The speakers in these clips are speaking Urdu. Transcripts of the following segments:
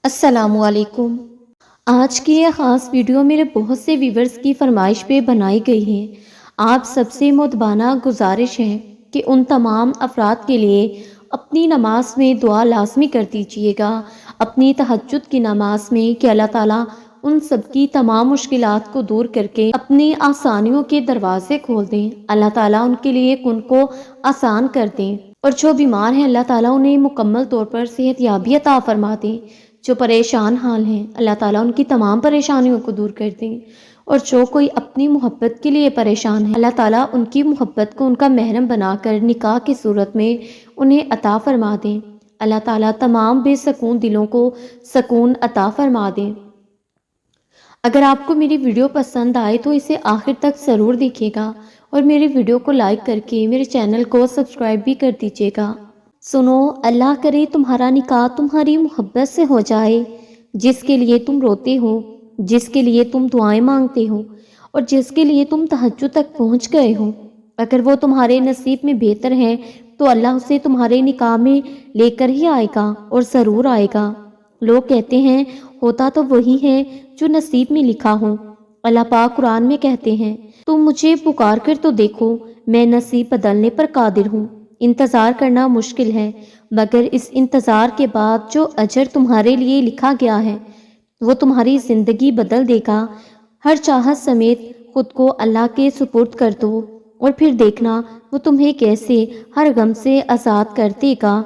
السلام علیکم۔ آج کی یہ خاص ویڈیو میرے بہت سے ویورز کی فرمائش پہ بنائی گئی ہے۔ آپ سب سے مدبانہ گزارش ہے کہ ان تمام افراد کے لیے اپنی نماز میں دعا لازمی کر دیجیے گا، اپنی تہجد کی نماز میں، کہ اللہ تعالیٰ ان سب کی تمام مشکلات کو دور کر کے اپنی آسانیوں کے دروازے کھول دیں۔ اللہ تعالیٰ ان کے لیے ان کو آسان کر دیں، اور جو بیمار ہیں اللہ تعالیٰ انہیں مکمل طور پر صحت یابی عطا فرما دیں۔ جو پریشان حال ہیں اللہ تعالیٰ ان کی تمام پریشانیوں کو دور کر دیں، اور جو کوئی اپنی محبت کے لیے پریشان ہے اللہ تعالیٰ ان کی محبت کو ان کا محرم بنا کر نکاح کی صورت میں انہیں عطا فرما دیں۔ اللہ تعالیٰ تمام بے سکون دلوں کو سکون عطا فرما دیں۔ اگر آپ کو میری ویڈیو پسند آئے تو اسے آخر تک ضرور دیکھیے گا، اور میری ویڈیو کو لائک کر کے میرے چینل کو سبسکرائب بھی کر دیجیے گا۔ سنو، اللہ کرے تمہارا نکاح تمہاری محبت سے ہو جائے، جس کے لیے تم روتے ہو، جس کے لیے تم دعائیں مانگتے ہو، اور جس کے لیے تم تہجد تک پہنچ گئے ہو۔ اگر وہ تمہارے نصیب میں بہتر ہے تو اللہ اسے تمہارے نکاح میں لے کر ہی آئے گا، اور ضرور آئے گا۔ لوگ کہتے ہیں ہوتا تو وہی ہے جو نصیب میں لکھا ہو۔ اللہ پاک قرآن میں کہتے ہیں، تم مجھے پکار کر تو دیکھو، میں نصیب بدلنے پر قادر ہوں۔ انتظار کرنا مشکل ہے، مگر اس انتظار کے بعد جو اجر تمہارے لیے لکھا گیا ہے وہ تمہاری زندگی بدل دے گا۔ ہر چاہت سمیت خود کو اللہ کے سپرد کر دو، اور پھر دیکھنا وہ تمہیں کیسے ہر غم سے آزاد کر دے گا۔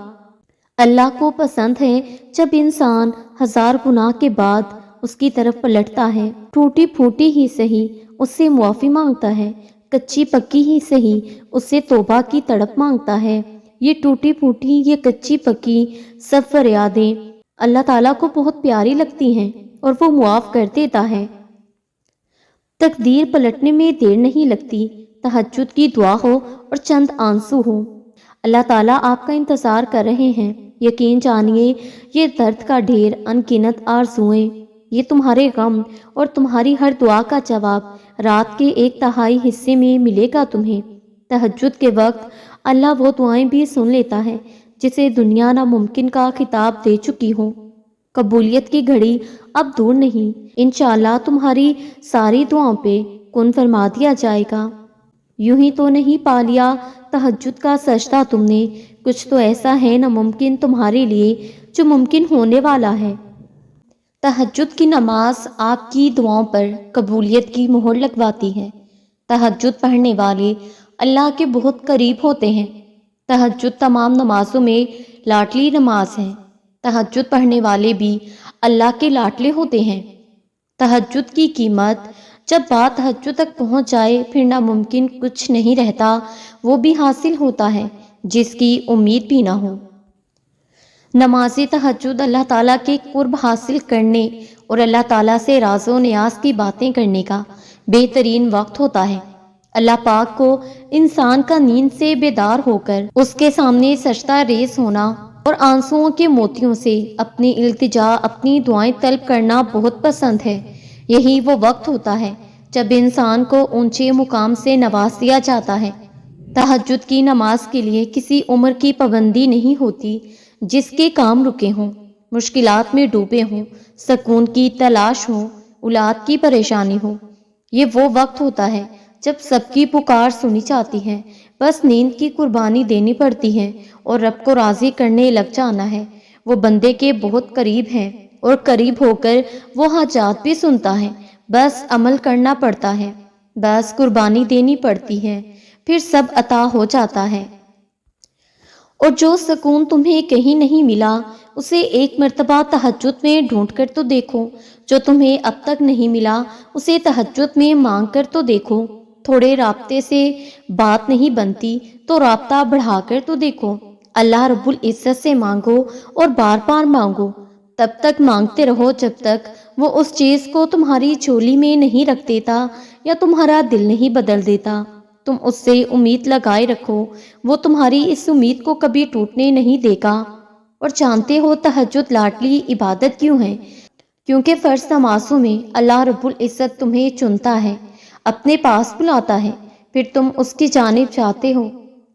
اللہ کو پسند ہے جب انسان ہزار گناہ کے بعد اس کی طرف پلٹتا ہے، ٹوٹی پھوٹی ہی سہی اس سے معافی مانگتا ہے، کچی پکی ہی سہی اس سے توبہ کی تڑپ مانگتا ہے۔ یہ ٹوٹی پھوٹی، یہ کچی پکی سب فریادیں اللہ تعالیٰ کو بہت پیاری لگتی ہیں، اور وہ معاف کر دیتا ہے۔ تقدیر پلٹنے میں دیر نہیں لگتی، تہجد کی دعا ہو اور چند آنسو ہو، اللہ تعالیٰ آپ کا انتظار کر رہے ہیں۔ یقین جانیے یہ درد کا ڈھیر، انگنت آرزوئیں، یہ تمہارے غم اور تمہاری ہر دعا کا جواب رات کے 1/3 حصے میں ملے گا تمہیں۔ تہجد کے وقت اللہ وہ دعائیں بھی سن لیتا ہے جسے دنیا ناممکن کا خطاب دے چکی ہو۔ قبولیت کی گھڑی اب دور نہیں، انشاءاللہ تمہاری ساری دعاؤں پہ کن فرما دیا جائے گا۔ یوں ہی تو نہیں پا لیا تہجد کا سجدہ تم نے، کچھ تو ایسا ہے ناممکن تمہارے لیے جو ممکن ہونے والا ہے۔ تہجد کی نماز آپ کی دعاؤں پر قبولیت کی مہر لگواتی ہے۔ تہجد پڑھنے والے اللہ کے بہت قریب ہوتے ہیں۔ تہجد تمام نمازوں میں لاڈلی نماز ہے۔ تہجد پڑھنے والے بھی اللہ کے لاڈلے ہوتے ہیں۔ تہجد کی قیمت، جب بات تہجد تک پہنچ جائے پھر ناممکن کچھ نہیں رہتا، وہ بھی حاصل ہوتا ہے جس کی امید بھی نہ ہو۔ نماز تہجد اللہ تعالیٰ کے قرب حاصل کرنے اور اللہ تعالیٰ سے راز و نیاز کی باتیں کرنے کا بہترین وقت ہوتا ہے۔ اللہ پاک کو انسان کا نیند سے بیدار ہو کر اس کے سامنے سجدہ ریز ہونا اور آنسوؤں کے موتیوں سے اپنی التجا، اپنی دعائیں طلب کرنا بہت پسند ہے۔ یہی وہ وقت ہوتا ہے جب انسان کو اونچے مقام سے نواز دیا جاتا ہے۔ تہجد کی نماز کے لیے کسی عمر کی پابندی نہیں ہوتی۔ جس کے کام رکے ہوں، مشکلات میں ڈوبے ہوں، سکون کی تلاش ہو، اولاد کی پریشانی ہو، یہ وہ وقت ہوتا ہے جب سب کی پکار سنی جاتی ہے، بس نیند کی قربانی دینی پڑتی ہے اور رب کو راضی کرنے لگ جانا ہے۔ وہ بندے کے بہت قریب ہے، اور قریب ہو کر وہ حاجات بھی سنتا ہے، بس عمل کرنا پڑتا ہے، بس قربانی دینی پڑتی ہے، پھر سب عطا ہو جاتا ہے۔ اور جو سکون تمہیں کہیں نہیں ملا اسے ایک مرتبہ تہجد میں ڈھونڈ کر تو دیکھو، جو تمہیں اب تک نہیں ملا اسے تہجد میں مانگ کر تو دیکھو۔ تھوڑے رابطے سے بات نہیں بنتی تو رابطہ بڑھا کر تو دیکھو۔ اللہ رب العزت سے مانگو اور بار بار مانگو، تب تک مانگتے رہو جب تک وہ اس چیز کو تمہاری جھولی میں نہیں رکھ دیتا یا تمہارا دل نہیں بدل دیتا۔ تم اس سے امید لگائے رکھو، وہ تمہاری اس امید کو کبھی ٹوٹنے نہیں دے گا۔ اور جانتے ہو تہجد لاڈلی عبادت کیوں ہے؟ کیونکہ فرض نمازوں میں اللہ رب العزت تمہیں چنتا ہے، اپنے پاس بلاتا ہے، پھر تم اس کی جانب جاتے ہو۔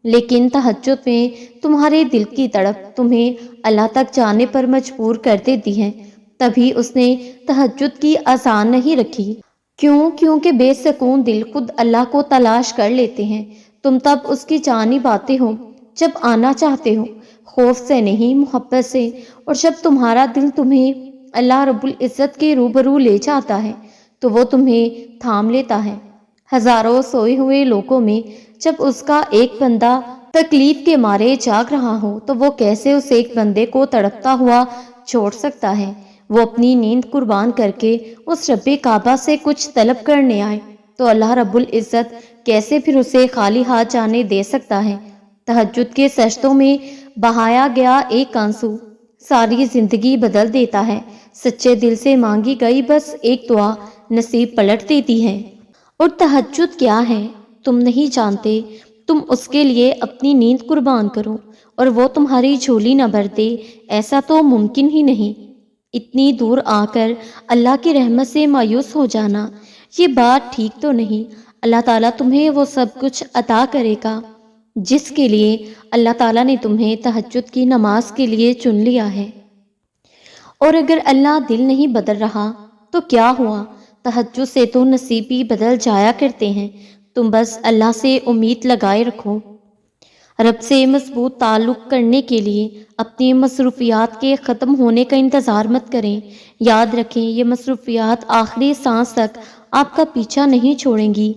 لیکن تہجد میں تمہارے دل کی تڑپ تمہیں اللہ تک جانے پر مجبور کر دیتی ہے۔ تبھی اس نے تہجد کی اذان نہیں رکھی۔ کیونکہ بے سکون دل خود اللہ کو تلاش کر لیتے ہیں۔ تم تب اس کی جانب آتے ہو جب آنا چاہتے ہو، خوف سے نہیں، محبت سے، اور جب تمہارا دل تمہیں اللہ رب العزت کے روبرو لے جاتا ہے تو وہ تمہیں تھام لیتا ہے۔ ہزاروں سوئے ہوئے لوگوں میں جب اس کا ایک بندہ تکلیف کے مارے جاگ رہا ہو تو وہ کیسے اس ایک بندے کو تڑپتا ہوا چھوڑ سکتا ہے؟ وہ اپنی نیند قربان کر کے اس رب کعبہ سے کچھ طلب کرنے آئے تو اللہ رب العزت کیسے پھر اسے خالی ہاتھ جانے دے سکتا ہے؟ تہجد کے سجدوں میں بہایا گیا ایک آنسو ساری زندگی بدل دیتا ہے۔ سچے دل سے مانگی گئی بس ایک دعا نصیب پلٹ دیتی ہے۔ اور تہجد کیا ہے تم نہیں جانتے؟ تم اس کے لیے اپنی نیند قربان کرو اور وہ تمہاری جھولی نہ بھر دے، ایسا تو ممکن ہی نہیں۔ اتنی دور آ کر اللہ کی رحمت سے مایوس ہو جانا، یہ بات ٹھیک تو نہیں۔ اللہ تعالیٰ تمہیں وہ سب کچھ عطا کرے گا جس کے لیے اللہ تعالیٰ نے تمہیں تہجد کی نماز کے لیے چن لیا ہے۔ اور اگر اللہ دل نہیں بدل رہا تو کیا ہوا؟ تہجد سے تو نصیب بھی بدل جایا کرتے ہیں۔ تم بس اللہ سے امید لگائے رکھو۔ رب سے مضبوط تعلق کرنے کے لیے اپنی مصروفیات کے ختم ہونے کا انتظار مت کریں۔ یاد رکھیں یہ مصروفیات آخری سانس تک آپ کا پیچھا نہیں چھوڑیں گی۔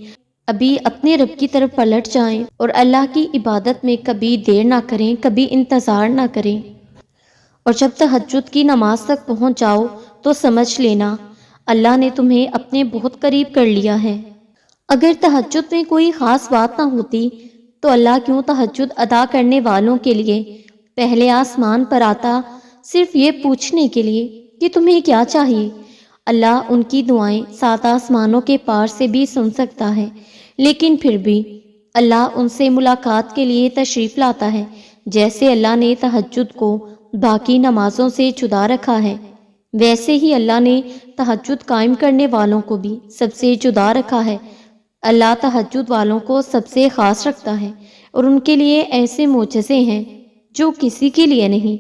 ابھی اپنے رب کی طرف پلٹ جائیں اور اللہ کی عبادت میں کبھی دیر نہ کریں، کبھی انتظار نہ کریں۔ اور جب تہجد کی نماز تک پہنچ جاؤ تو سمجھ لینا اللہ نے تمہیں اپنے بہت قریب کر لیا ہے۔ اگر تہجد میں کوئی خاص بات نہ ہوتی تو اللہ کیوں تہجد ادا کرنے والوں کے لیے پہلے آسمان پر آتا، صرف یہ پوچھنے کے لیے کہ تمہیں کیا چاہیے؟ اللہ ان کی دعائیں 7 آسمانوں کے پار سے بھی سن سکتا ہے، لیکن پھر بھی اللہ ان سے ملاقات کے لیے تشریف لاتا ہے۔ جیسے اللہ نے تہجد کو باقی نمازوں سے جدا رکھا ہے، ویسے ہی اللہ نے تہجد قائم کرنے والوں کو بھی سب سے جدا رکھا ہے۔ اللہ تہجد والوں کو سب سے خاص رکھتا ہے اور ان کے لیے ایسے معجزے ہیں جو کسی کے لیے نہیں۔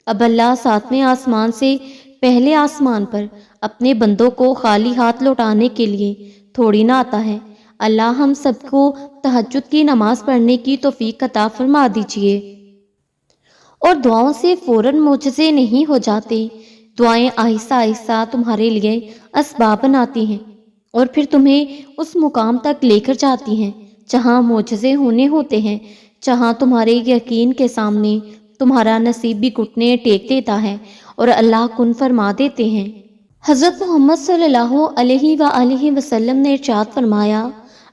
اب اللہ 7ویں آسمان سے پہلے آسمان پر اپنے بندوں کو خالی ہاتھ لوٹانے کے لیے تھوڑی نہ آتا ہے۔ اللہ ہم سب کو تہجد کی نماز پڑھنے کی توفیق عطا فرما دیجیے۔ اور دعاؤں سے فوراً معجزے نہیں ہو جاتے، دعائیں آہستہ آہستہ تمہارے لیے اسباب بناتی ہیں اور پھر تمہیں اس مقام تک لے کر جاتی ہیں جہاں معجزے ہونے ہوتے ہیں، جہاں تمہارے یقین کے سامنے تمہارا نصیب بھی گھٹنے ٹیک دیتا ہے اور اللہ کن فرما دیتے ہیں۔ حضرت محمد صلی اللہ علیہ وآلہ وسلم نے ارشاد فرمایا،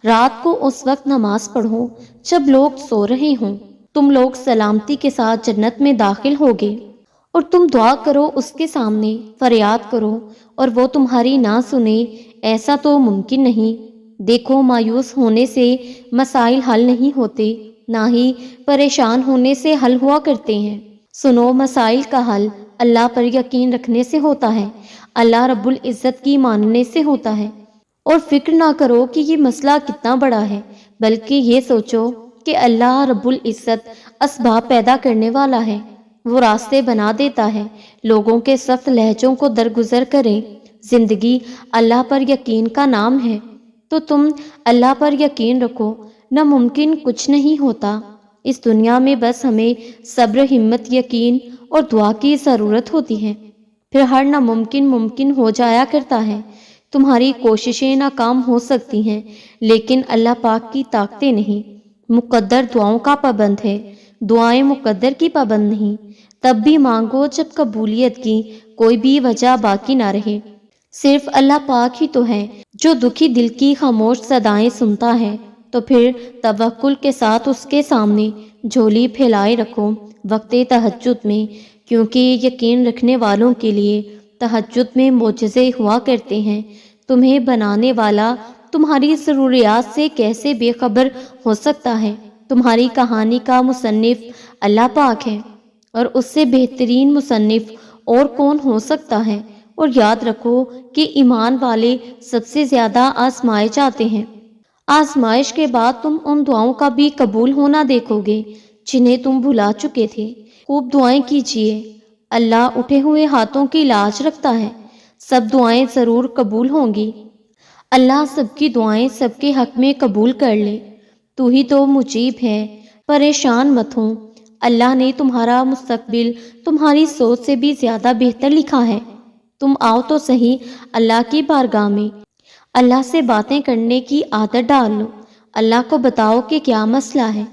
رات کو اس وقت نماز پڑھو جب لوگ سو رہے ہوں، تم لوگ سلامتی کے ساتھ جنت میں داخل ہوگے۔ اور تم دعا کرو اس کے سامنے، فریاد کرو اور وہ تمہاری نہ سنے، ایسا تو ممکن نہیں۔ دیکھو مایوس ہونے سے مسائل حل نہیں ہوتے، نہ ہی پریشان ہونے سے حل ہوا کرتے ہیں۔ سنو، مسائل کا حل اللہ پر یقین رکھنے سے ہوتا ہے، اللہ رب العزت کی ماننے سے ہوتا ہے۔ اور فکر نہ کرو کہ یہ مسئلہ کتنا بڑا ہے، بلکہ یہ سوچو کہ اللہ رب العزت اسباب پیدا کرنے والا ہے، وہ راستے بنا دیتا ہے، لوگوں کے سخت لہجوں کو درگزر کریں۔ زندگی اللہ پر یقین کا نام ہے، تو تم اللہ پر یقین رکھو، ناممکن کچھ نہیں ہوتا۔ اس دنیا میں بس ہمیں صبر، ہمت، یقین اور دعا کی ضرورت ہوتی ہے، پھر ہر ناممکن ممکن ہو جایا کرتا ہے۔ تمہاری کوششیں ناکام ہو سکتی ہیں، لیکن اللہ پاک کی طاقتیں نہیں۔ مقدر دعاؤں کا پابند ہے، دعائیں مقدر کی پابند نہیں۔ تب بھی مانگو جب قبولیت کی کوئی بھی وجہ باقی نہ رہے۔ صرف اللہ پاک ہی تو ہے جو دکھی دل کی خاموش صدائیں سنتا ہے، تو پھر توکل کے ساتھ اس کے سامنے جھولی پھیلائے رکھو وقت تہجد میں، کیونکہ یقین رکھنے والوں کے لیے تہجد میں معجزے ہوا کرتے ہیں۔ تمہیں بنانے والا تمہاری ضروریات سے کیسے بے خبر ہو سکتا ہے؟ تمہاری کہانی کا مصنف اللہ پاک ہے، اور اس سے بہترین مصنف اور کون ہو سکتا ہے؟ اور یاد رکھو کہ ایمان والے سب سے زیادہ آزمائے جاتے ہیں۔ آزمائش کے بعد تم ان دعاؤں کا بھی قبول ہونا دیکھو گے جنہیں تم بھلا چکے تھے۔ خوب دعائیں کیجیے، اللہ اٹھے ہوئے ہاتھوں کی لاج رکھتا ہے، سب دعائیں ضرور قبول ہوں گی۔ اللہ سب کی دعائیں سب کے حق میں قبول کر لے۔ تو ہی تو مجیب ہے، پریشان مت ہو۔ اللہ نے تمہارا مستقبل تمہاری سوچ سے بھی زیادہ بہتر لکھا ہے۔ تم آؤ تو صحیح اللہ کی بارگاہ میں، اللہ سے باتیں کرنے کی عادت ڈال لو۔ اللہ کو بتاؤ کہ کیا مسئلہ ہے،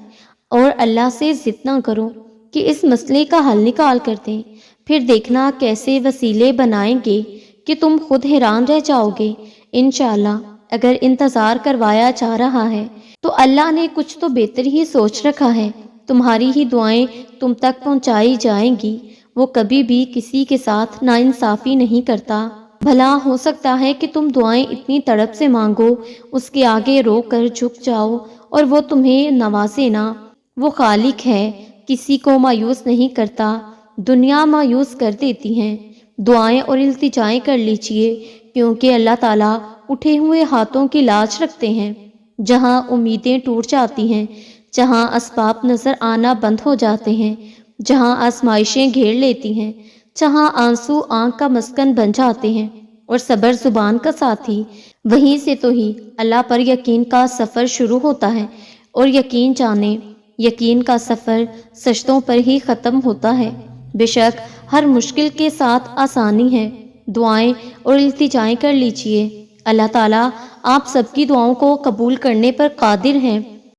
اور اللہ سے ضد نہ کرو کہ اس مسئلے کا حل نکال کر دیں۔ پھر دیکھنا کیسے وسیلے بنائیں گے کہ تم خود حیران رہ جاؤ گے۔ انشاءاللہ اگر انتظار کروایا جا رہا ہے تو اللہ نے کچھ تو بہتر ہی سوچ رکھا ہے۔ تمہاری ہی دعائیں تم تک پہنچائی جائیں گی۔ وہ کبھی بھی کسی کے ساتھ ناانصافی نہیں کرتا۔ بھلا ہو سکتا ہے کہ تم دعائیں اتنی تڑپ سے مانگو، اس کے آگے رو کر جھک جاؤ اور وہ تمہیں نوازے نہ۔ وہ خالق ہے، کسی کو مایوس نہیں کرتا، دنیا مایوس کر دیتی ہیں۔ دعائیں اور التجائیں کر لیجئے، کیونکہ اللہ تعالیٰ اٹھے ہوئے ہاتھوں کی لاج رکھتے ہیں۔ جہاں امیدیں ٹوٹ جاتی ہیں، جہاں اسباب نظر آنا بند ہو جاتے ہیں، جہاں آزمائشیں گھیر لیتی ہیں، جہاں آنسو آنکھ کا مسکن بن جاتے ہیں اور صبر زبان کا ساتھی، وہیں سے تو ہی اللہ پر یقین کا سفر شروع ہوتا ہے۔ اور یقین جانے، یقین کا سفر سجدوں پر ہی ختم ہوتا ہے۔ بے شک ہر مشکل کے ساتھ آسانی ہے۔ دعائیں اور التجائیں کر لیجئے، اللہ تعالیٰ آپ سب کی دعاؤں کو قبول کرنے پر قادر ہیں۔